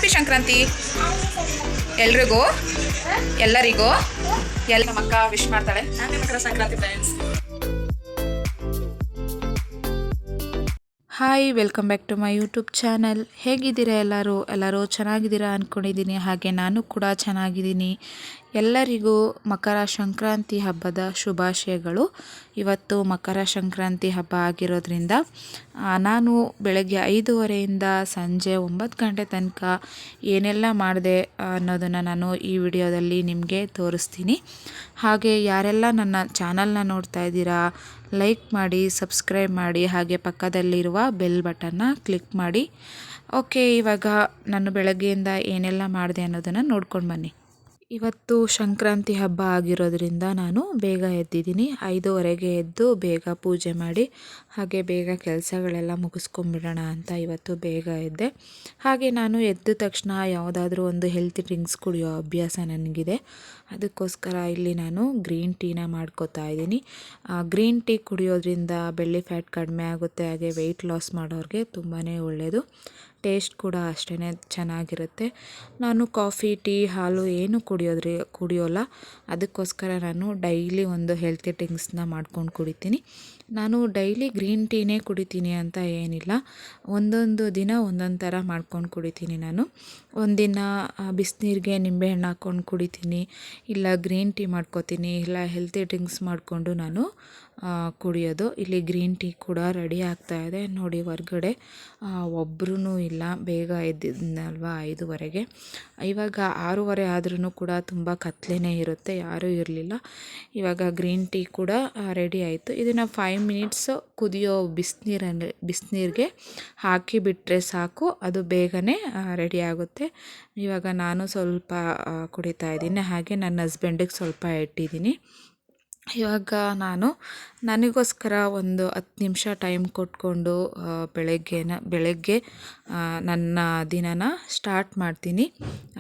Happy Sankranti ಎಲ್ರಿಗೂ ಎಲ್ಲರಿಗೂ ನಮ್ಮ ಅಕ್ಕ ವಿಶ್ ಮಾಡ್ತಾಳೆ. Happy Makar Sankranti friends. Hi, welcome back to my YouTube channel. ಹೇಗಿದ್ದೀರಾ ಎಲ್ಲರೂ ಚೆನ್ನಾಗಿದ್ದೀರಾ ಅಂದ್ಕೊಂಡಿದ್ದೀನಿ. ಹಾಗೆ ನಾನು ಕೂಡ ಚೆನ್ನಾಗಿದ್ದೀನಿ. ಎಲ್ಲರಿಗೂ ಮಕರ ಸಂಕ್ರಾಂತಿ ಹಬ್ಬದ ಶುಭಾಶಯಗಳು. ಇವತ್ತು ಮಕರ ಸಂಕ್ರಾಂತಿ ಹಬ್ಬ ಆಗಿರೋದ್ರಿಂದ ನಾನು ಬೆಳಗ್ಗೆ 5:30ಯಿಂದ ಸಂಜೆ 9 ಗಂಟೆ ತನಕ ಏನೆಲ್ಲ ಮಾಡಿದೆ ಅನ್ನೋದನ್ನು ನಾನು ಈ ವಿಡಿಯೋದಲ್ಲಿ ನಿಮಗೆ ತೋರಿಸ್ತೀನಿ. ಹಾಗೆ ಯಾರೆಲ್ಲ ನನ್ನ ಚಾನಲ್ನ ನೋಡ್ತಾ ಇದ್ದೀರಾ, ಲೈಕ್ ಮಾಡಿ, ಸಬ್ಸ್ಕ್ರೈಬ್ ಮಾಡಿ, ಹಾಗೆ ಪಕ್ಕದಲ್ಲಿರುವ ಬೆಲ್ ಬಟನ್ನ ಕ್ಲಿಕ್ ಮಾಡಿ. ಓಕೆ, ಇವಾಗ ನಾನು ಬೆಳಗ್ಗೆಯಿಂದ ಏನೆಲ್ಲ ಮಾಡಿದೆ ಅನ್ನೋದನ್ನು ನೋಡ್ಕೊಂಡು ಬನ್ನಿ. ಇವತ್ತು ಸಂಕ್ರಾಂತಿ ಹಬ್ಬ ಆಗಿರೋದ್ರಿಂದ ನಾನು ಬೇಗ ಎದ್ದಿದ್ದೀನಿ. 5:30ಗೆ ಎದ್ದು ಬೇಗ ಪೂಜೆ ಮಾಡಿ ಹಾಗೆ ಬೇಗ ಕೆಲಸಗಳೆಲ್ಲ ಮುಗಿಸ್ಕೊಂಡ್ಬಿಡೋಣ ಅಂತ ಇವತ್ತು ಬೇಗ ಎದ್ದೆ. ಹಾಗೆ ನಾನು ಎದ್ದ ತಕ್ಷಣ ಯಾವುದಾದ್ರೂ ಒಂದು ಹೆಲ್ತಿ ಡ್ರಿಂಕ್ಸ್ ಕುಡಿಯೋ ಅಭ್ಯಾಸ ನನಗಿದೆ. ಅದಕ್ಕೋಸ್ಕರ ಇಲ್ಲಿ ನಾನು ಗ್ರೀನ್ ಟೀನ ಮಾಡ್ಕೋತಾ ಇದ್ದೀನಿ. ಗ್ರೀನ್ ಟೀ ಕುಡಿಯೋದ್ರಿಂದ ಬೆಳ್ಳಿ ಫ್ಯಾಟ್ ಕಡಿಮೆ ಆಗುತ್ತೆ, ಹಾಗೆ ವೆಯ್ಟ್ ಲಾಸ್ ಮಾಡೋರಿಗೆ ತುಂಬಾ ಒಳ್ಳೆಯದು. ಟೇಸ್ಟ್ ಕೂಡ ಅಷ್ಟೇ ಚೆನ್ನಾಗಿರುತ್ತೆ. ನಾನು ಕಾಫಿ, ಟೀ, ಹಾಲು ಏನು ಕುಡಿಯೋಲ್ಲ. ಅದಕ್ಕೋಸ್ಕರ ನಾನು ಡೈಲಿ ಒಂದು ಹೆಲ್ತಿ ಡ್ರಿಂಕ್ಸ್ನ ಮಾಡ್ಕೊಂಡು ಕುಡಿತೀನಿ. ನಾನು ಡೈಲಿ ಗ್ರೀನ್ ಟೀನೇ ಕುಡಿತೀನಿ ಅಂತ ಏನಿಲ್ಲ. ಒಂದೊಂದು ದಿನ ಒಂದೊಂದು ಥರ ಮಾಡ್ಕೊಂಡು ಕುಡಿತೀನಿ. ನಾನು ಒಂದಿನ ಬಿಸಿನೀರಿಗೆ ನಿಂಬೆಹಣ್ಣು ಹಾಕ್ಕೊಂಡು ಕುಡಿತೀನಿ, ಇಲ್ಲ ಗ್ರೀನ್ ಟೀ ಮಾಡ್ಕೋತೀನಿ, ಇಲ್ಲ ಹೆಲ್ತಿ ಡ್ರಿಂಕ್ಸ್ ಮಾಡಿಕೊಂಡು ನಾನು ಕುಡಿಯೋದು. ಇಲ್ಲಿ ಗ್ರೀನ್ ಟೀ ಕೂಡ ರೆಡಿ ಆಗ್ತಾಯಿದೆ ನೋಡಿ. ಹೊರ್ಗಡೆ ಒಬ್ಬರೂ ಇಲ್ಲ, ಬೇಗ ಎದ್ದಿದ್ನಲ್ವ 5:30ಗೆ. ಇವಾಗ 6:30 ಆದ್ರೂ ಕೂಡ ತುಂಬ ಕತ್ಲೆನೇ ಇರುತ್ತೆ, ಯಾರೂ ಇರಲಿಲ್ಲ. ಇವಾಗ ಗ್ರೀನ್ ಟೀ ಕೂಡ ರೆಡಿ ಆಯಿತು. ಇದನ್ನು 5 ಮಿನಿಟ್ಸು ಕುದಿಯೋ ಬಿಸಿನೀರಿಗೆ ಹಾಕಿಬಿಟ್ರೆ ಸಾಕು, ಅದು ಬೇಗನೆ ರೆಡಿ ಆಗುತ್ತೆ. ಇವಾಗ ನಾನು ಸ್ವಲ್ಪ ಕುಡಿತಾ ಇದ್ದೀನಿ, ಹಾಗೆ ನನ್ನ ಹಸ್ಬೆಂಡಿಗೆ ಸ್ವಲ್ಪ ಇಟ್ಟಿದ್ದೀನಿ. ಇವಾಗ ನಾನು ನನಗೋಸ್ಕರ ಒಂದು 10 ನಿಮಿಷ ಟೈಮ್ ಕೊಟ್ಕೊಂಡು ಬೆಳಗ್ಗೆ ನನ್ನ ದಿನನ ಸ್ಟಾರ್ಟ್ ಮಾಡ್ತೀನಿ.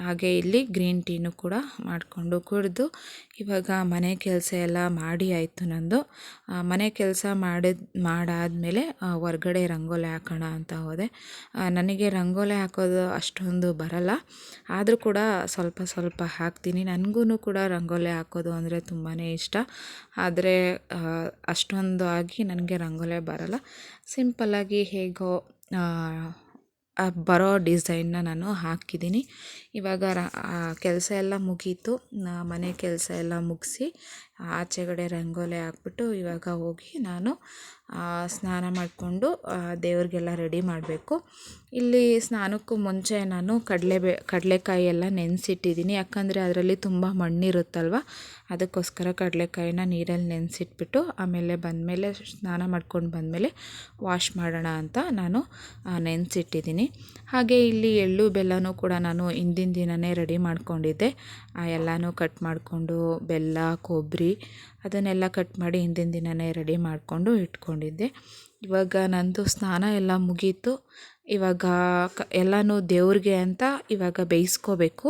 ಹಾಗೆ ಇಲ್ಲಿ ಗ್ರೀನ್ ಟೀನು ಕೂಡ ಮಾಡಿಕೊಂಡು ಕುಡಿದು ಇವಾಗ ಮನೆ ಕೆಲಸ ಎಲ್ಲ ಮಾಡಿ ಆಯಿತು ನಂದು. ಮನೆ ಕೆಲಸ ಮಾಡಾದಮೇಲೆ ಹೊರ್ಗಡೆ ರಂಗೋಲಿ ಹಾಕೋಣ ಅಂತ ಹೋದೆ. ನನಗೆ ರಂಗೋಲಿ ಹಾಕೋದು ಅಷ್ಟೊಂದು ಬರಲ್ಲ, ಆದರೂ ಕೂಡ ಸ್ವಲ್ಪ ಸ್ವಲ್ಪ ಹಾಕ್ತೀನಿ. ನನಗೂ ಕೂಡ ರಂಗೋಲಿ ಹಾಕೋದು ಅಂದರೆ ತುಂಬಾ ಇಷ್ಟ, ಆದರೆ ಅಷ್ಟೊಂದು ಆಗಿ ನನಗೆ ರಂಗೋಲಿ ಬರಲ್ಲ. ಸಿಂಪಲ್ಲಾಗಿ ಹೇಗೋ ಬರೋ ಡಿಸೈನ್ನ ನಾನು ಹಾಕಿದ್ದೀನಿ. ಇವಾಗ ಕೆಲಸ ಎಲ್ಲ ಮುಗೀತು. ಮನೆ ಕೆಲಸ ಎಲ್ಲ ಮುಗಿಸಿ ಆಚೆಗಡೆ ರಂಗೋಲಿ ಹಾಕ್ಬಿಟ್ಟು ಇವಾಗ ಹೋಗಿ ನಾನು ಸ್ನಾನ ಮಾಡಿಕೊಂಡು ದೇವ್ರಿಗೆಲ್ಲ ರೆಡಿ ಮಾಡಬೇಕು. ಇಲ್ಲಿ ಸ್ನಾನಕ್ಕೂ ಮುಂಚೆ ನಾನು ಕಡಲೆಕಾಯಿ ಎಲ್ಲ ನೆನೆಸಿಟ್ಟಿದ್ದೀನಿ, ಯಾಕಂದರೆ ಅದರಲ್ಲಿ ತುಂಬ ಮಣ್ಣಿರುತ್ತಲ್ವ. ಅದಕ್ಕೋಸ್ಕರ ಕಡಲೆಕಾಯಿನ ನೀರಲ್ಲಿ ನೆನೆಸಿಟ್ಬಿಟ್ಟು ಆಮೇಲೆ ಸ್ನಾನ ಮಾಡ್ಕೊಂಡು ಬಂದಮೇಲೆ ವಾಶ್ ಮಾಡೋಣ ಅಂತ ನಾನು ನೆನೆಸಿಟ್ಟಿದ್ದೀನಿ. ಹಾಗೆ ಇಲ್ಲಿ ಎಳ್ಳು ಬೆಲ್ಲನೂ ಕೂಡ ನಾನು ಹಿಂದಿನ ದಿನವೇ ರೆಡಿ ಮಾಡ್ಕೊಂಡಿದ್ದೆ. ಎಲ್ಲನೂ ಕಟ್ ಮಾಡಿಕೊಂಡು ಬೆಲ್ಲ, ಕೊಬ್ಬರಿ ಅದನ್ನೆಲ್ಲ ಕಟ್ ಮಾಡಿ ಹಿಂದಿನ ದಿನವೇ ರೆಡಿ ಮಾಡಿಕೊಂಡು ಇಟ್ಕೊಂಡಿದ್ದೆ. ಇವಾಗ ನಂದು ಸ್ನಾನ ಎಲ್ಲ ಮುಗೀತು. ಇವಾಗ ಎಲ್ಲನೂ ದೇವ್ರಿಗೆ ಅಂತ ಇವಾಗ ಬೇಯಿಸ್ಕೋಬೇಕು.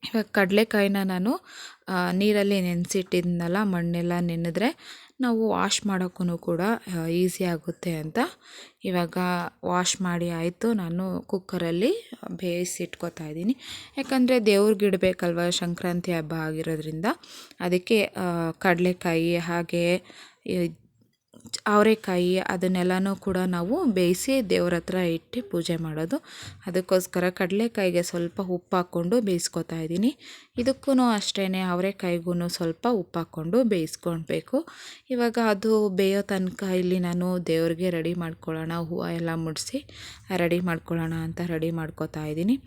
ಇವಾಗ ಕಡಲೆಕಾಯಿನ ನಾನು ನೀರಲ್ಲಿ ನೆನೆಸಿಟ್ಟಿದ್ನಲ್ಲ, ಮಣ್ಣೆಲ್ಲ ನೆನೆದ್ರೆ ನಾವು ವಾಶ್ ಮಾಡೋಕ್ಕೂ ಕೂಡ ಈಸಿ ಆಗುತ್ತೆ ಅಂತ ಇವಾಗ ವಾಶ್ ಮಾಡಿ ಆಯಿತು. ನಾನು ಕುಕ್ಕರಲ್ಲಿ ಬೇಯಿಸಿಟ್ಕೋತಾ ಇದ್ದೀನಿ, ಯಾಕಂದರೆ ದೇವ್ರಿಗೆ ಇಡಬೇಕಲ್ವ, ಸಂಕ್ರಾಂತಿ ಹಬ್ಬ ಆಗಿರೋದ್ರಿಂದ. ಅದಕ್ಕೆ ಕಡಲೆಕಾಯಿ ಹಾಗೆ ಅವರೆಕಾಯಿ ಅದನ್ನೆಲ್ಲನೂ ಕೂಡ ನಾವು ಬೇಯಿಸಿ ದೇವ್ರ ಹತ್ರ ಇಟ್ಟು ಪೂಜೆ ಮಾಡೋದು. ಅದಕ್ಕೋಸ್ಕರ ಕಡಲೆಕಾಯಿಗೆ ಸ್ವಲ್ಪ ಉಪ್ಪು ಹಾಕ್ಕೊಂಡು ಬೇಯಿಸ್ಕೊತಾ ಇದ್ದೀನಿ. ಇದಕ್ಕೂ ಅಷ್ಟೇ, ಅವರೆಕಾಯಿಗೂ ಸ್ವಲ್ಪ ಉಪ್ಪು ಹಾಕ್ಕೊಂಡು ಬೇಯಿಸ್ಕೊಳ್ಬೇಕು. ಇವಾಗ ಅದು ಬೇಯೋ ತನಕ ಇಲ್ಲಿ ನಾನು ದೇವ್ರಿಗೆ ರೆಡಿ ಮಾಡ್ಕೊಳ್ಳೋಣ, ಹೂವು ಎಲ್ಲ ಮುಡಿಸಿ ರೆಡಿ ಮಾಡ್ಕೊಳ್ಳೋಣ ಅಂತ ರೆಡಿ ಮಾಡ್ಕೋತಾ ಇದ್ದೀನಿ.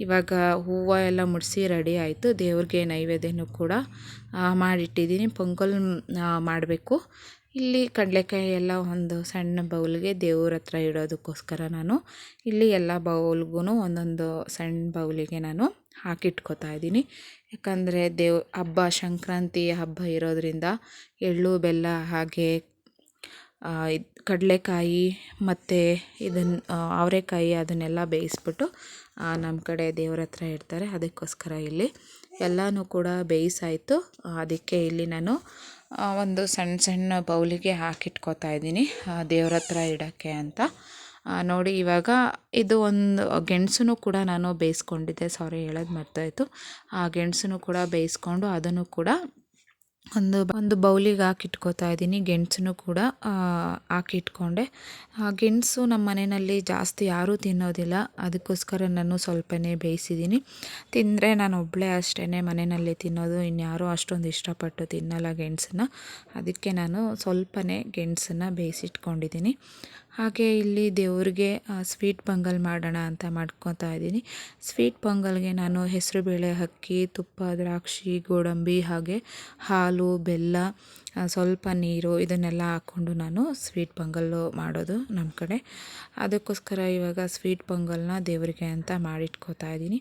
ಇವಾಗ ಹೂವು ಎಲ್ಲ ಮುಡಿಸಿ ರೆಡಿ ಆಯಿತು. ದೇವ್ರಿಗೆ ನೈವೇದ್ಯನೂ ಕೂಡ ಮಾಡಿಟ್ಟಿದ್ದೀನಿ. ಪೊಂಗಲ್ ಮಾಡಬೇಕು. ಇಲ್ಲಿ ಕಡಲೆಕಾಯಿ ಎಲ್ಲ ಒಂದು ಸಣ್ಣ ಬೌಲ್ಗೆ ದೇವ್ರ ಹತ್ರ ಇಡೋದಕ್ಕೋಸ್ಕರ ನಾನು ಇಲ್ಲಿ ಎಲ್ಲ ಬೌಲ್ಗೂ ಒಂದೊಂದು ಸಣ್ಣ ಬೌಲಿಗೆ ನಾನು ಹಾಕಿಟ್ಕೋತಾ ಇದ್ದೀನಿ. ಯಾಕಂದರೆ ಸಂಕ್ರಾಂತಿ ಹಬ್ಬ ಇರೋದ್ರಿಂದ ಎಳ್ಳು ಬೆಲ್ಲ ಹಾಗೆ ಕಡಲೆಕಾಯಿ ಮತ್ತು ಅವರೆಕಾಯಿ ಅದನ್ನೆಲ್ಲ ಬೇಯಿಸ್ಬಿಟ್ಟು ನಮ್ಮ ಕಡೆ ದೇವ್ರ ಹತ್ರ ಇಡ್ತಾರೆ. ಅದಕ್ಕೋಸ್ಕರ ಇಲ್ಲಿ ಎಲ್ಲನೂ ಕೂಡ ಬೇಯಿಸಾಯಿತು. ಅದಕ್ಕೆ ಇಲ್ಲಿ ನಾನು ಒಂದು ಸಣ್ಣ ಸಣ್ಣ ಬೌಲಿಗೆ ಹಾಕಿಟ್ಕೋತಾ ಇದ್ದೀನಿ ದೇವ್ರ ಹತ್ರ ಇಡೋಕ್ಕೆ ಅಂತ. ನೋಡಿ ಇವಾಗ ಇದು ಒಂದು ಗೆಣಸನ್ನು ಕೂಡ ನಾನು ಬೇಯಿಸ್ಕೊಂಡಿದ್ದೆ, ಸಾರಿ ಹೇಳೋದು ಮರ್ತಾಯಿತ್ತು. ಆ ಗೆಣಸನ್ನು ಕೂಡ ಬೇಯಿಸ್ಕೊಂಡು ಅದನ್ನು ಕೂಡ ಒಂದು ಬೌಲಿಗೆ ಹಾಕಿಟ್ಕೋತಾ ಇದ್ದೀನಿ. ಗೆಣಸನ್ನು ಕೂಡ ಹಾಕಿಟ್ಕೊಂಡೆ. ಗೆಣಸು ನಮ್ಮ ಮನೆಯಲ್ಲಿ ಜಾಸ್ತಿ ಯಾರೂ ತಿನ್ನೋದಿಲ್ಲ, ಅದಕ್ಕೋಸ್ಕರ ನಾನು ಸ್ವಲ್ಪನೇ ಬೇಯಿಸಿದ್ದೀನಿ. ತಿಂದರೆ ನಾನು ಒಬ್ಬಳೇ ಅಷ್ಟೇ ಮನೆಯಲ್ಲಿ ತಿನ್ನೋದು, ಇನ್ಯಾರೂ ಅಷ್ಟೊಂದು ಇಷ್ಟಪಟ್ಟು ತಿನ್ನಲ್ಲ ಗೆಣಸನ್ನ. ಅದಕ್ಕೆ ನಾನು ಸ್ವಲ್ಪನೇ ಗೆಣಸನ್ನು ಬೇಯಿಸಿಟ್ಕೊಂಡಿದ್ದೀನಿ. ಹಾಗೆ ಇಲ್ಲಿ ದೇವ್ರಿಗೆ ಸ್ವೀಟ್ ಪೊಂಗಲ್ ಮಾಡೋಣ ಅಂತ ಮಾಡ್ಕೊತಾ ಇದ್ದೀನಿ. ಸ್ವೀಟ್ ಪೊಂಗಲ್ಗೆ ನಾನು ಹೆಸರುಬೇಳೆ, ಅಕ್ಕಿ, ತುಪ್ಪ, ದ್ರಾಕ್ಷಿ, ಗೋಡಂಬಿ, ಹಾಗೆ ಹಾಲು, ಬೆಲ್ಲ, ಸ್ವಲ್ಪ ನೀರು ಇದನ್ನೆಲ್ಲ ಹಾಕ್ಕೊಂಡು ನಾನು ಸ್ವೀಟ್ ಪೊಂಗಲ್ಲು ಮಾಡೋದು ನಮ್ಮ ಕಡೆ. ಅದಕ್ಕೋಸ್ಕರ ಇವಾಗ ಸ್ವೀಟ್ ಪೊಂಗಲ್ನ ದೇವರಿಗೆ ಅಂತ ಮಾಡಿಟ್ಕೋತಾ ಇದ್ದೀನಿ.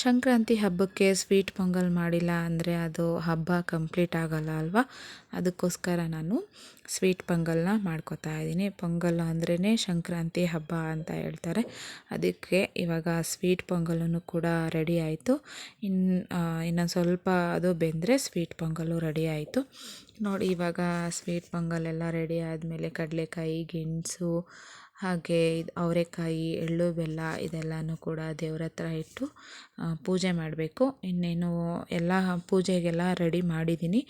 ಸಂಕ್ರಾಂತಿ ಹಬ್ಬಕ್ಕೆ ಸ್ವೀಟ್ ಪೊಂಗಲ್ ಮಾಡಿಲ್ಲ ಅಂದರೆ ಅದು ಹಬ್ಬ ಕಂಪ್ಲೀಟ್ ಆಗಲ್ಲ ಅಲ್ವಾ. ಅದಕ್ಕೋಸ್ಕರ ನಾನು ಸ್ವೀಟ್ ಪೊಂಗಲ್ನ ಮಾಡ್ಕೋತಾ ಇದ್ದೀನಿ. ಪೊಂಗಲ್ ಅಂದ್ರೇ ಸಂಕ್ರಾಂತಿ ಹಬ್ಬ ಅಂತ ಹೇಳ್ತಾರೆ. ಅದಕ್ಕೆ ಇವಾಗ ಸ್ವೀಟ್ ಪೊಂಗಲನ್ನು ಕೂಡ ರೆಡಿ ಆಯಿತು. ಇನ್ನೊಂದು ಸ್ವಲ್ಪ ಅದು ಬೆಂದರೆ ಸ್ವೀಟ್ ಪೊಂಗಲ್ಲು ರೆಡಿ ಆಯಿತು. ನೋಡಿ ಇವಾಗ ಸ್ವೀಟ್ ಪೊಂಗಲ್ ಎಲ್ಲ ರೆಡಿ ಆದಮೇಲೆ ಕಡಲೆಕಾಯಿ, ಗೆಣಸು, ಹಾಗೆ ಅವರೆಕಾಯಿ, ಎಳ್ಳು, ಬೆಲ್ಲ ಇದೆಲ್ಲನೂ ಕೂಡ ದೇವ್ರ ಹತ್ರ ಇಟ್ಟು ಪೂಜೆ ಮಾಡಬೇಕು. ಇನ್ನೇನು ಎಲ್ಲ ಪೂಜೆಗೆಲ್ಲ ರೆಡಿ ಮಾಡಿದ್ದೀನಿ.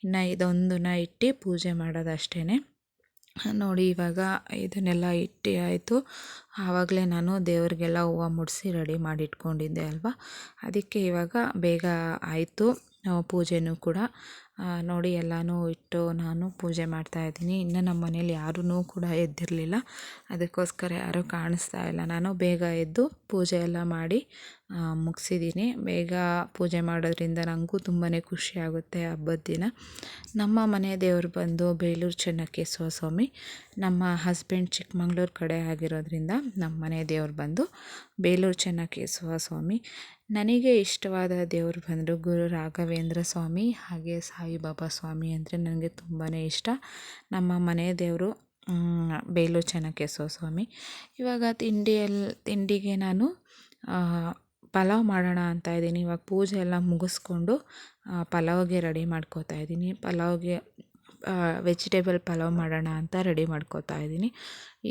ಇನ್ನು ಇದೊಂದನ್ನ ಇಟ್ಟು ಪೂಜೆ ಮಾಡೋದಷ್ಟೇ. ನೋಡಿ ಇವಾಗ ಇದನ್ನೆಲ್ಲ ಇಟ್ಟು ಆಯಿತು. ಆವಾಗಲೇ ನಾನು ದೇವರಿಗೆಲ್ಲ ಹೂವು ಮುಡಿಸಿ ರೆಡಿ ಮಾಡಿ ಇಟ್ಕೊಂಡಿದ್ದೆ ಅಲ್ವಾ. ಅದಕ್ಕೆ ಇವಾಗ ಬೇಗ ಆಯಿತು ಪೂಜೆನೂ ಕೂಡ. ನೋಡಿ ಎಲ್ಲನೂ ಇಟ್ಟು ನಾನು ಪೂಜೆ ಮಾಡ್ತಾಯಿದ್ದೀನಿ. ಇನ್ನು ನಮ್ಮ ಮನೇಲಿ ಯಾರೂ ಕೂಡ ಎದ್ದಿರಲಿಲ್ಲ, ಅದಕ್ಕೋಸ್ಕರ ಯಾರೂ ಕಾಣಿಸ್ತಾ ಇಲ್ಲ. ನಾನು ಬೇಗ ಎದ್ದು ಪೂಜೆ ಎಲ್ಲ ಮಾಡಿ ಮುಗಿಸಿದ್ದೀನಿ. ಬೇಗ ಪೂಜೆ ಮಾಡೋದ್ರಿಂದ ನನಗೂ ತುಂಬಾ ಖುಷಿಯಾಗುತ್ತೆ ಹಬ್ಬದ ದಿನ. ನಮ್ಮ ಮನೆ ದೇವರು ಬಂದು ಬೇಲೂರು ಚೆನ್ನಕೇಶವ ಸ್ವಾಮಿ. ನಮ್ಮ ಹಸ್ಬೆಂಡ್ ಚಿಕ್ಕಮಂಗ್ಳೂರು ಕಡೆ ಆಗಿರೋದ್ರಿಂದ ನಮ್ಮ ಮನೆ ದೇವರು ಬಂದು ಬೇಲೂರು ಚೆನ್ನಕೇಶವ ಸ್ವಾಮಿ. ನನಗೆ ಇಷ್ಟವಾದ ದೇವರು ಬಂದು ಗುರು ರಾಘವೇಂದ್ರ ಸ್ವಾಮಿ ಹಾಗೆ ಸಾಯಿಬಾಬಾ ಸ್ವಾಮಿ ಅಂದರೆ ನನಗೆ ತುಂಬಾ ಇಷ್ಟ. ನಮ್ಮ ಮನೆ ದೇವರು ಬೇಲೂರು ಚೆನ್ನಕೇಶವ ಸ್ವಾಮಿ. ಇವಾಗ ತಿಂಡಿಗೆ ನಾನು ಪಲಾವ್ ಮಾಡೋಣ ಅಂತ ಇದ್ದೀನಿ. ಇವಾಗ ಪೂಜೆ ಎಲ್ಲ ಮುಗಿಸ್ಕೊಂಡು ಪಲಾವ್ಗೆ ರೆಡಿ ಮಾಡ್ಕೋತಾ ಇದ್ದೀನಿ. ಪಲಾವ್ಗೆ ವೆಜಿಟೇಬಲ್ ಪಲಾವ್ ಮಾಡೋಣ ಅಂತ ರೆಡಿ ಮಾಡ್ಕೋತಾ ಇದ್ದೀನಿ.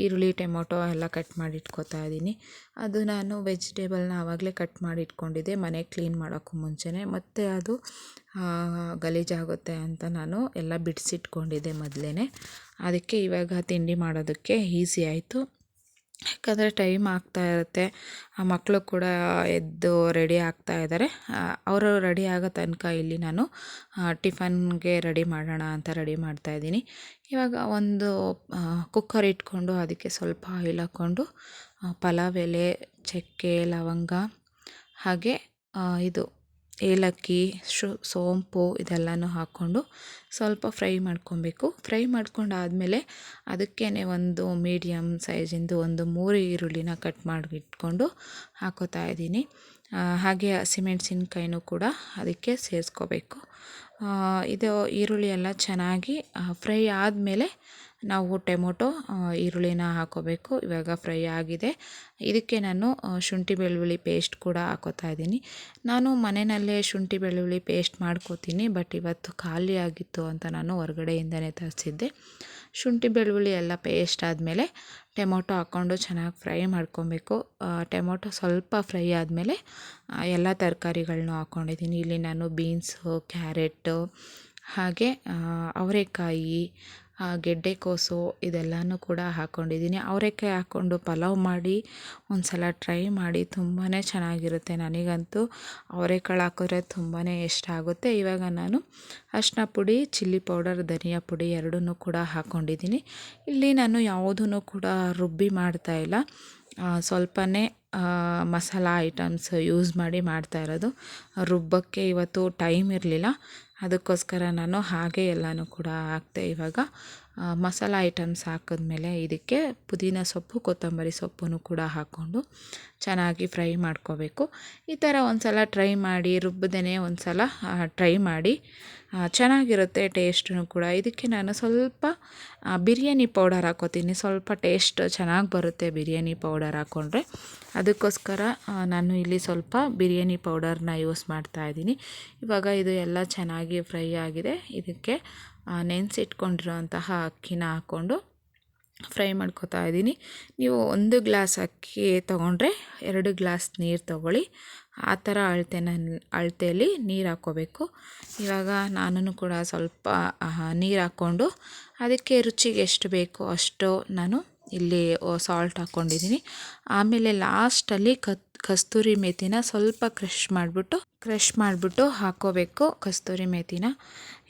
ಈರುಳ್ಳಿ, ಟೊಮೊಟೊ ಎಲ್ಲ ಕಟ್ ಮಾಡಿ ಇಟ್ಕೋತಾ ಇದ್ದೀನಿ. ಅದು ನಾನು ವೆಜಿಟೇಬಲ್ನ ಆವಾಗಲೇ ಕಟ್ ಮಾಡಿ ಇಟ್ಕೊಂಡಿದ್ದೆ ಮನೆ ಕ್ಲೀನ್ ಮಾಡೋಕ್ಕೂ ಮುಂಚೆನೇ. ಮತ್ತು ಅದು ಗಲೀಜಾಗುತ್ತೆ ಅಂತ ನಾನು ಎಲ್ಲ ಬಿಡಿಸಿಟ್ಕೊಂಡಿದ್ದೆ ಮೊದಲೇ. ಅದಕ್ಕೆ ಇವಾಗ ತಿಂಡಿ ಮಾಡೋದಕ್ಕೆ ಈಸಿ ಆಯಿತು. ಯಾಕಂದರೆ ಟೈಮ್ ಆಗ್ತಾ ಇರುತ್ತೆ. ಮಕ್ಕಳು ಕೂಡ ಎದ್ದು ರೆಡಿ ಆಗ್ತಾ ಇದ್ದಾರೆ. ಅವರು ರೆಡಿ ಆಗೋ ತನಕ ಇಲ್ಲಿ ನಾನು ಟಿಫನ್ಗೆ ರೆಡಿ ಮಾಡೋಣ ಅಂತ ರೆಡಿ ಮಾಡ್ತಾಯಿದ್ದೀನಿ. ಇವಾಗ ಒಂದು ಕುಕ್ಕರ್ ಇಟ್ಕೊಂಡು ಅದಕ್ಕೆ ಸ್ವಲ್ಪ ಆಯಿಲ್ ಹಾಕ್ಕೊಂಡು ಪಲಾವ್ ಎಲೆ, ಚಕ್ಕೆ, ಲವಂಗ, ಹಾಗೆ ಇದು ಏಲಕ್ಕಿ, ಸೋಂಪು ಇದೆಲ್ಲನೂ ಹಾಕ್ಕೊಂಡು ಸ್ವಲ್ಪ ಫ್ರೈ ಮಾಡ್ಕೊಬೇಕು. ಫ್ರೈ ಮಾಡ್ಕೊಂಡಾದಮೇಲೆ ಅದಕ್ಕೇ ಒಂದು ಮೀಡಿಯಮ್ ಸೈಜಿಂದು ಒಂದು 3 ಈರುಳ್ಳಿನ ಕಟ್ ಮಾಡಿ ಇಟ್ಕೊಂಡು ಹಾಕೋತಾ ಇದ್ದೀನಿ. ಹಾಗೆ ಹಸಿಮೆಣಸಿನ್ಕಾಯಿನೂ ಕೂಡ ಅದಕ್ಕೆ ಸೇರಿಸ್ಕೋಬೇಕು. ಇದು ಈರುಳ್ಳಿ ಎಲ್ಲ ಚೆನ್ನಾಗಿ ಫ್ರೈ ಆದಮೇಲೆ ನಾವು ಟೊಮೊಟೊ, ಈರುಳ್ಳಿನ ಹಾಕೋಬೇಕು. ಇವಾಗ ಫ್ರೈ ಆಗಿದೆ. ಇದಕ್ಕೆ ನಾನು ಶುಂಠಿ ಬೆಳ್ಳುಳ್ಳಿ ಪೇಸ್ಟ್ ಕೂಡ ಹಾಕೋತಾ ಇದ್ದೀನಿ. ನಾನು ಮನೆಯಲ್ಲೇ ಶುಂಠಿ ಬೆಳ್ಳುಳ್ಳಿ ಪೇಸ್ಟ್ ಮಾಡ್ಕೋತೀನಿ, ಬಟ್ ಇವತ್ತು ಖಾಲಿ ಆಗಿತ್ತು ಅಂತ ನಾನು ಹೊರಗಡೆಯಿಂದನೇ ತರಿಸಿದ್ದೆ. ಶುಂಠಿ ಬೆಳ್ಳುಳ್ಳಿ ಎಲ್ಲ ಪೇಸ್ಟ್ ಆದಮೇಲೆ ಟೊಮೊಟೊ ಹಾಕ್ಕೊಂಡು ಚೆನ್ನಾಗಿ ಫ್ರೈ ಮಾಡ್ಕೊಬೇಕು. ಟೊಮೊಟೊ ಸ್ವಲ್ಪ ಫ್ರೈ ಆದಮೇಲೆ ಎಲ್ಲ ತರಕಾರಿಗಳನ್ನೂ ಹಾಕ್ಕೊಂಡಿದ್ದೀನಿ. ಇಲ್ಲಿ ನಾನು ಬೀನ್ಸು, ಕ್ಯಾರೆಟು, ಹಾಗೆ ಅವರೆಕಾಯಿ, ಗೆಡ್ಡೆಕೋಸು ಇದೆಲ್ಲನೂ ಕೂಡ ಹಾಕ್ಕೊಂಡಿದ್ದೀನಿ. ಅವರೆಕಾಯಿ ಹಾಕ್ಕೊಂಡು ಪಲಾವ್ ಮಾಡಿ ಒಂದು ಸಲ ಟ್ರೈ ಮಾಡಿ, ತುಂಬಾ ಚೆನ್ನಾಗಿರುತ್ತೆ. ನನಗಂತೂ ಅವರೆಕಾಳು ಹಾಕಿದ್ರೆ ತುಂಬಾ ಇಷ್ಟ ಆಗುತ್ತೆ. ಇವಾಗ ನಾನು ಅರಿಶಿನ ಪುಡಿ, ಚಿಲ್ಲಿ ಪೌಡರ್, ಧನಿಯಾ ಪುಡಿ ಎರಡನ್ನೂ ಕೂಡ ಹಾಕ್ಕೊಂಡಿದ್ದೀನಿ. ಇಲ್ಲಿ ನಾನು ಯಾವುದೂ ಕೂಡ ರುಬ್ಬಿ ಮಾಡ್ತಾಯಿಲ್ಲ, ಸ್ವಲ್ಪನೇ ಮಸಾಲ ಐಟಮ್ಸ್ ಯೂಸ್ ಮಾಡಿ ಮಾಡ್ತಾಯಿರೋದು. ರುಬ್ಬಕ್ಕೆ ಇವತ್ತು ಟೈಮ್ ಇರಲಿಲ್ಲ, ಅದಕ್ಕೋಸ್ಕರ ನಾನು ಹಾಗೆ ಎಲ್ಲನೂ ಕೂಡ ಹಾಕ್ತೆ. ಇವಾಗ ಮಸಾಲ ಐಟಮ್ಸ್ ಹಾಕಿದ್ಮೇಲೆ ಇದಕ್ಕೆ ಪುದೀನ ಸೊಪ್ಪು, ಕೊತ್ತಂಬರಿ ಸೊಪ್ಪನ್ನು ಕೂಡ ಹಾಕ್ಕೊಂಡು ಚೆನ್ನಾಗಿ ಫ್ರೈ ಮಾಡ್ಕೋಬೇಕು. ಈ ಥರ ಒಂದು ಸಲ ಟ್ರೈ ಮಾಡಿ, ರುಬ್ಬದೇ ಒಂದು ಸಲ ಟ್ರೈ ಮಾಡಿ, ಚೆನ್ನಾಗಿರುತ್ತೆ ಟೇಸ್ಟೂ ಕೂಡ. ಇದಕ್ಕೆ ನಾನು ಸ್ವಲ್ಪ ಬಿರಿಯಾನಿ ಪೌಡರ್ ಹಾಕ್ಕೋತೀನಿ. ಸ್ವಲ್ಪ ಟೇಸ್ಟ್ ಚೆನ್ನಾಗಿ ಬರುತ್ತೆ ಬಿರಿಯಾನಿ ಪೌಡರ್ ಹಾಕ್ಕೊಂಡ್ರೆ. ಅದಕ್ಕೋಸ್ಕರ ನಾನು ಇಲ್ಲಿ ಸ್ವಲ್ಪ ಬಿರಿಯಾನಿ ಪೌಡರ್ನ ಯೂಸ್ ಮಾಡ್ತಾಯಿದ್ದೀನಿ. ಇವಾಗ ಇದು ಎಲ್ಲ ಚೆನ್ನಾಗಿ ಫ್ರೈ ಆಗಿದೆ. ಇದಕ್ಕೆ ನೆನೆಸಿಟ್ಕೊಂಡಿರೋಂತಹ ಅಕ್ಕಿನ ಹಾಕ್ಕೊಂಡು ಫ್ರೈ ಮಾಡ್ಕೊತಾ ಇದ್ದೀನಿ. ನೀವು 1 ಗ್ಲಾಸ್ ಅಕ್ಕಿ ತೊಗೊಂಡ್ರೆ 2 ಗ್ಲಾಸ್ ನೀರು ತೊಗೊಳ್ಳಿ. ಆ ಥರ ಅಳತೆಯಲ್ಲಿ ನೀರು ಹಾಕ್ಕೋಬೇಕು. ಇವಾಗ ನಾನು ಕೂಡ ಸ್ವಲ್ಪ ನೀರು ಹಾಕ್ಕೊಂಡು ಅದಕ್ಕೆ ರುಚಿಗೆ ಎಷ್ಟು ಬೇಕೋ ಅಷ್ಟು ನಾನು ಇಲ್ಲಿ ಸಾಲ್ಟ್ ಹಾಕ್ಕೊಂಡಿದ್ದೀನಿ. ಆಮೇಲೆ ಲಾಸ್ಟಲ್ಲಿ ಕಸ್ತೂರಿ ಮೇಥಿನ ಸ್ವಲ್ಪ ಕ್ರಷ್ ಮಾಡಿಬಿಟ್ಟು ಹಾಕ್ಕೋಬೇಕು ಕಸ್ತೂರಿ ಮೇಥಿನ.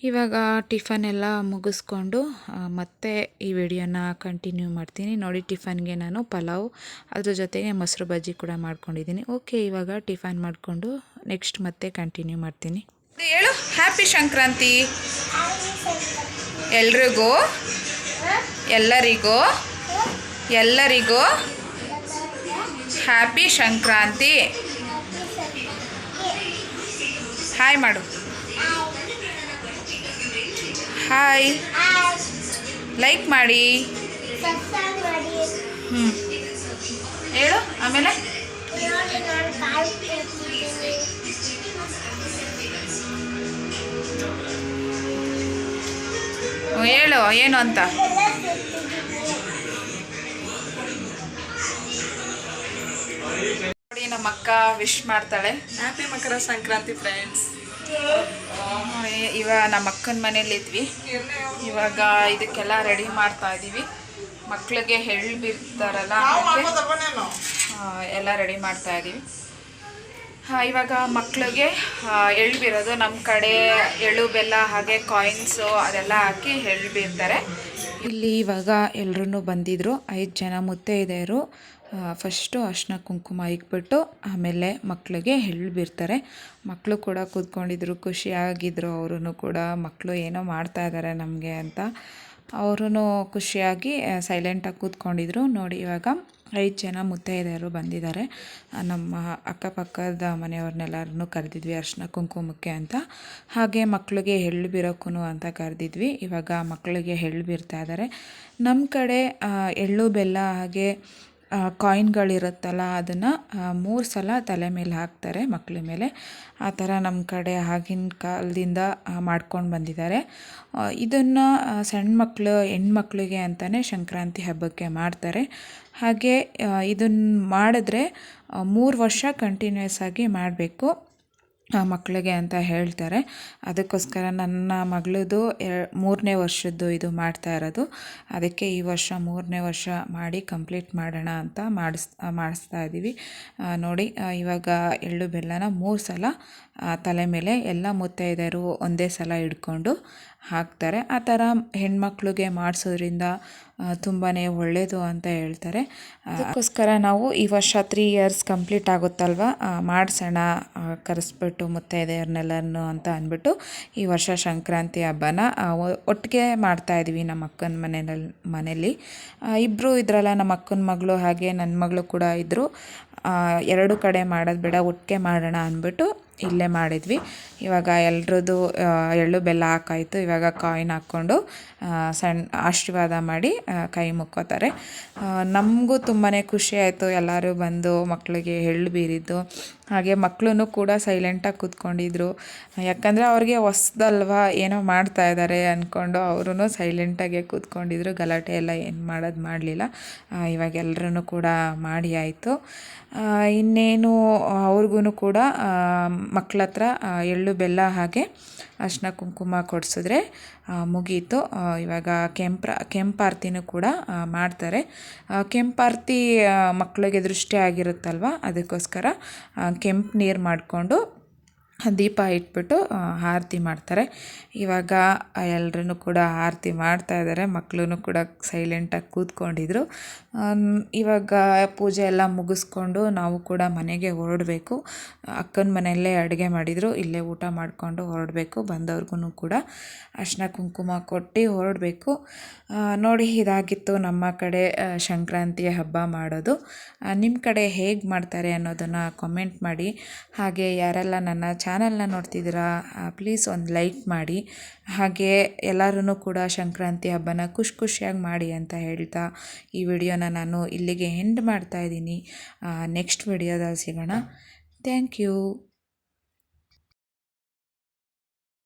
ಇವಾಗ ಟಿಫನ್ ಎಲ್ಲ ಮುಗಿಸ್ಕೊಂಡು ಮತ್ತೆ ಈ ವಿಡಿಯೋನ ಕಂಟಿನ್ಯೂ ಮಾಡ್ತೀನಿ. ನೋಡಿ, ಟಿಫನ್ಗೆ ನಾನು ಪಲಾವ್ ಅದ್ರ ಜೊತೆಗೆ ಮೊಸರು ಬಜ್ಜಿ ಕೂಡ ಮಾಡ್ಕೊಂಡಿದ್ದೀನಿ. ಓಕೆ, ಇವಾಗ ಟಿಫನ್ ಮಾಡಿಕೊಂಡು ನೆಕ್ಸ್ಟ್ ಮತ್ತೆ ಕಂಟಿನ್ಯೂ ಮಾಡ್ತೀನಿ. ಹೇಳು, ಹ್ಯಾಪಿ ಸಂಕ್ರಾಂತಿ ಎಲ್ರಿಗೂ. ಹ್ಯಾಪಿ ಸಂಕ್ರಾಂತಿ. ಹಾಯ್ ಮಾಡು. ಹಾಯ್, ಲೈಕ್ ಮಾಡಿ. ಹೇಳು ಆಮೇಲೆ. ಹೇಳು ಏನು ಅಂತ. ನೋಡಿ, ನಮ್ಮ ಅಕ್ಕ ವಿಶ್ ಮಾಡ್ತಾಳೆ. Happy Makar Sankranti friends. ಇವಾಗ ನಮ್ಮ ಅಕ್ಕನ ಮನೇಲಿ ಇದ್ವಿ. ಇವಾಗ ಇದಕ್ಕೆಲ್ಲ ರೆಡಿ ಮಾಡ್ತಾ ಇದ್ದೀವಿ. ಮಕ್ಳಿಗೆ ಎಳ್ಳು ಬಿರ್ತಾರಲ್ಲ, ಎಲ್ಲ ರೆಡಿ ಮಾಡ್ತಾ ಇದ್ದೀವಿ. ಇವಾಗ ಮಕ್ಳಿಗೆ ಎಳ್ಳು ಬೀರೋದು. ನಮ್ಮ ಕಡೆ ಎಳ್ಳು ಬೆಲ್ಲ ಹಾಗೆ ಕಾಯಿನ್ಸು ಅದೆಲ್ಲ ಹಾಕಿ ಎಳ್ಳು ಬೀರ್ತಾರೆ. ಇಲ್ಲಿ ಇವಾಗ ಎಲ್ಲರೂ ಬಂದಿದ್ದರು. 5 ಜನ ಮುತ್ತೈದೆಯರು. ಫಸ್ಟು ಅರಿಶಿನ ಕುಂಕುಮ ಇಕ್ಬಿಟ್ಟು ಆಮೇಲೆ ಮಕ್ಕಳಿಗೆ ಎಳ್ಳು ಬೀರ್ತಾರೆ. ಮಕ್ಕಳು ಕೂಡ ಕೂತ್ಕೊಂಡಿದ್ರು, ಖುಷಿಯಾಗಿದ್ದರು. ಅವರು ಕೂಡ ಮಕ್ಕಳು ಏನೋ ಮಾಡ್ತಾ ಇದ್ದಾರೆ ನಮಗೆ ಅಂತ ಅವರು ಖುಷಿಯಾಗಿ ಸೈಲೆಂಟಾಗಿ ಕೂತ್ಕೊಂಡಿದ್ರು. ನೋಡಿ, ಇವಾಗ 5 ಜನ ಮುತ್ತೈದೆಯರು ಬಂದಿದ್ದಾರೆ. ನಮ್ಮ ಅಕ್ಕಪಕ್ಕದ ಮನೆಯವ್ರನ್ನೆಲ್ಲರನ್ನೂ ಕರೆದಿದ್ವಿ ಅರಿಶಿನ ಕುಂಕುಮಕ್ಕೆ ಅಂತ. ಹಾಗೆ ಮಕ್ಕಳಿಗೆ ಎಳ್ಳು ಬೀರೋಕ್ಕೂ ಅಂತ ಕರೆದಿದ್ವಿ. ಇವಾಗ ಮಕ್ಕಳಿಗೆ ಎಳ್ಳು ಬೀರ್ತಾ ಇದ್ದಾರೆ. ನಮ್ಮ ಕಡೆ ಎಳ್ಳು ಬೆಲ್ಲ ಹಾಗೆ ಕಾಯಿನ್ಗಳಿರುತ್ತಲ್ಲ, ಅದನ್ನು 3 ಸಲ ತಲೆ ಮೇಲೆ ಹಾಕ್ತಾರೆ ಮಕ್ಕಳ ಮೇಲೆ. ಆ ಥರ ನಮ್ಮ ಕಡೆ ಆಗಿನ ಕಾಲದಿಂದ ಮಾಡ್ಕೊಂಡು ಬಂದಿದ್ದಾರೆ. ಇದನ್ನು ಸಣ್ಣ ಮಕ್ಕಳು ಹೆಣ್ಮಕ್ಳಿಗೆ ಅಂತಲೇ ಸಂಕ್ರಾಂತಿ ಹಬ್ಬಕ್ಕೆ ಮಾಡ್ತಾರೆ. ಹಾಗೆ ಇದನ್ನು ಮಾಡಿದ್ರೆ 3 ವರ್ಷ ಕಂಟಿನ್ಯೂಸ್ ಆಗಿ ಮಾಡಬೇಕು ಮಕ್ಕಳಿಗೆ ಅಂತ ಹೇಳ್ತಾರೆ. ಅದಕ್ಕೋಸ್ಕರ ನನ್ನ ಮಗಳದು 3ನೇ ವರ್ಷದ್ದು ಇದು ಮಾಡ್ತಾ ಇರೋದು. ಅದಕ್ಕೆ ಈ ವರ್ಷ 3ನೇ ವರ್ಷ ಮಾಡಿ ಕಂಪ್ಲೀಟ್ ಮಾಡೋಣ ಅಂತ ಮಾಡಿಸ್ತಾ ಇದ್ದೀವಿ. ನೋಡಿ, ಇವಾಗ ಎಳ್ಳು ಬೆಲ್ಲನ 3 ಸಲ ತಲೆ ಮೇಲೆ ಎಲ್ಲ ಮುತ್ತೈದೆಯರು ಒಂದೇ ಸಲ ಹಿಡ್ಕೊಂಡು ಹಾಕ್ತಾರೆ. ಆ ಥರ ಹೆಣ್ಮಕ್ಳಿಗೆ ಮಾಡಿಸೋದ್ರಿಂದ ತುಂಬಾ ಒಳ್ಳೆಯದು ಅಂತ ಹೇಳ್ತಾರೆ. ಅದಕ್ಕೋಸ್ಕರ ನಾವು ಈ ವರ್ಷ 3 ಇಯರ್ಸ್ ಕಂಪ್ಲೀಟ್ ಆಗುತ್ತಲ್ವ, ಮಾಡಿಸೋಣ ಕರೆಸ್ಬಿಟ್ಟು ಮುತ್ತೈದೆಯವ್ರನ್ನೆಲ್ಲರನ್ನು ಅಂತ ಅಂದ್ಬಿಟ್ಟು ಈ ವರ್ಷ ಸಂಕ್ರಾಂತಿ ಹಬ್ಬನ ಒಟ್ಟಿಗೆ ಮಾಡ್ತಾಯಿದ್ವಿ ನಮ್ಮ ಅಕ್ಕನ ಮನೇಲಿ. ಇಬ್ಬರು ಇದ್ರಲ್ಲ, ನಮ್ಮ ಅಕ್ಕನ ಮಗಳು ಹಾಗೆ ನನ್ನ ಮಗಳು ಕೂಡ ಇದ್ದರು. 2 ಕಡೆ ಮಾಡೋದು ಬೇಡ, ಒಟ್ಟಿಗೆ ಮಾಡೋಣ ಅಂದ್ಬಿಟ್ಟು ಇಲ್ಲೇ ಮಾಡಿದ್ವಿ. ಇವಾಗ ಎಲ್ರದ್ದು ಎಳ್ಳು ಬೆಲ್ಲ ಹಾಕಾಯಿತು. ಇವಾಗ ಕಾಯಿನ್ ಹಾಕ್ಕೊಂಡು ಆಶೀರ್ವಾದ ಮಾಡಿ ಕೈ ಮುಕ್ಕೋತಾರೆ. ನಮಗೂ ತುಂಬಾ ಖುಷಿ ಆಯಿತು, ಎಲ್ಲರೂ ಬಂದು ಮಕ್ಕಳಿಗೆ ಎಳ್ಳು ಬೀರಿದ್ದು. ಹಾಗೆ ಮಕ್ಕಳು ಕೂಡ ಸೈಲೆಂಟಾಗಿ ಕೂತ್ಕೊಂಡಿದ್ರು. ಯಾಕಂದರೆ ಅವ್ರಿಗೆ ಹೊಸ್ದಲ್ವ, ಏನೋ ಮಾಡ್ತಾ ಇದ್ದಾರೆ ಅಂದ್ಕೊಂಡು ಅವರು ಸೈಲೆಂಟಾಗೆ ಕೂತ್ಕೊಂಡಿದ್ರು. ಗಲಾಟೆ ಎಲ್ಲ ಏನು ಮಾಡಲಿಲ್ಲ. ಇವಾಗ ಎಲ್ಲರೂ ಕೂಡ ಮಾಡಿ ಆಯಿತು. ಇನ್ನೇನು ಅವ್ರಿಗೂ ಕೂಡ ಮಕ್ಕಳ ಹತ್ರ ಎಳ್ಳು ಬೆಲ್ಲ ಹಾಗೆ ಅರಿಶಿನ ಕುಂಕುಮ ಕೊಡಿಸಿದ್ರೆ ಮುಗೀತು. ಇವಾಗ ಕೆಂಪಾರತಿನೂ ಕೂಡ ಮಾಡ್ತಾರೆ. ಕೆಂಪಾರತಿ ಮಕ್ಕಳಿಗೆ ದೃಷ್ಟಿ ಆಗಿರುತ್ತಲ್ವ, ಅದಕ್ಕೋಸ್ಕರ ಕೆಂಪು ನೀರು ಮಾಡಿಕೊಂಡು ದೀಪ ಇಟ್ಬಿಟ್ಟು ಆರತಿ ಮಾಡ್ತಾರೆ. ಇವಾಗ ಎಲ್ಲರೂ ಕೂಡ ಆರತಿ ಮಾಡ್ತಾ ಇದ್ದಾರೆ. ಮಕ್ಕಳು ಕೂಡ ಸೈಲೆಂಟಾಗಿ ಕೂತ್ಕೊಂಡಿದ್ರು. ಇವಾಗ ಪೂಜೆ ಎಲ್ಲ ಮುಗಿಸ್ಕೊಂಡು ನಾವು ಕೂಡ ಮನೆಗೆ ಹೊರಡಬೇಕು. ಅಕ್ಕನ ಮನೆಯಲ್ಲೇ ಅಡುಗೆ ಮಾಡಿದರು, ಇಲ್ಲೇ ಊಟ ಮಾಡಿಕೊಂಡು ಹೊರಡಬೇಕು. ಬಂದವ್ರಿಗೂ ಕೂಡ ಅರಿಶಿನ ಕುಂಕುಮ ಕೊಟ್ಟು ಹೊರಡಬೇಕು. ನೋಡಿ, ಇದಾಗಿತ್ತು ನಮ್ಮ ಕಡೆ ಸಂಕ್ರಾಂತಿ ಹಬ್ಬ ಮಾಡೋದು. ನಿಮ್ಮ ಕಡೆ ಹೇಗೆ ಮಾಡ್ತಾರೆ ಅನ್ನೋದನ್ನು ಕಾಮೆಂಟ್ ಮಾಡಿ. ಹಾಗೆ ಯಾರೆಲ್ಲ ನನ್ನ ಚಾನಲ್ನ ನೋಡ್ತಿದ್ದೀರಾ, ಪ್ಲೀಸ್ ಒಂದು ಲೈಕ್ ಮಾಡಿ. ಹಾಗೆ ಎಲ್ಲರೂ ಕೂಡ ಸಂಕ್ರಾಂತಿ ಹಬ್ಬನ ಖುಷಿಯಾಗಿ ಮಾಡಿ ಅಂತ ಹೇಳ್ತಾ ಈ ವಿಡಿಯೋನ ನಾನು ಇಲ್ಲಿಗೆ ಎಂಡ್ ಮಾಡ್ತಾಯಿದ್ದೀನಿ. ನೆಕ್ಸ್ಟ್ ವಿಡಿಯೋದಲ್ಲಿ ಸಿಗೋಣ. Thank you.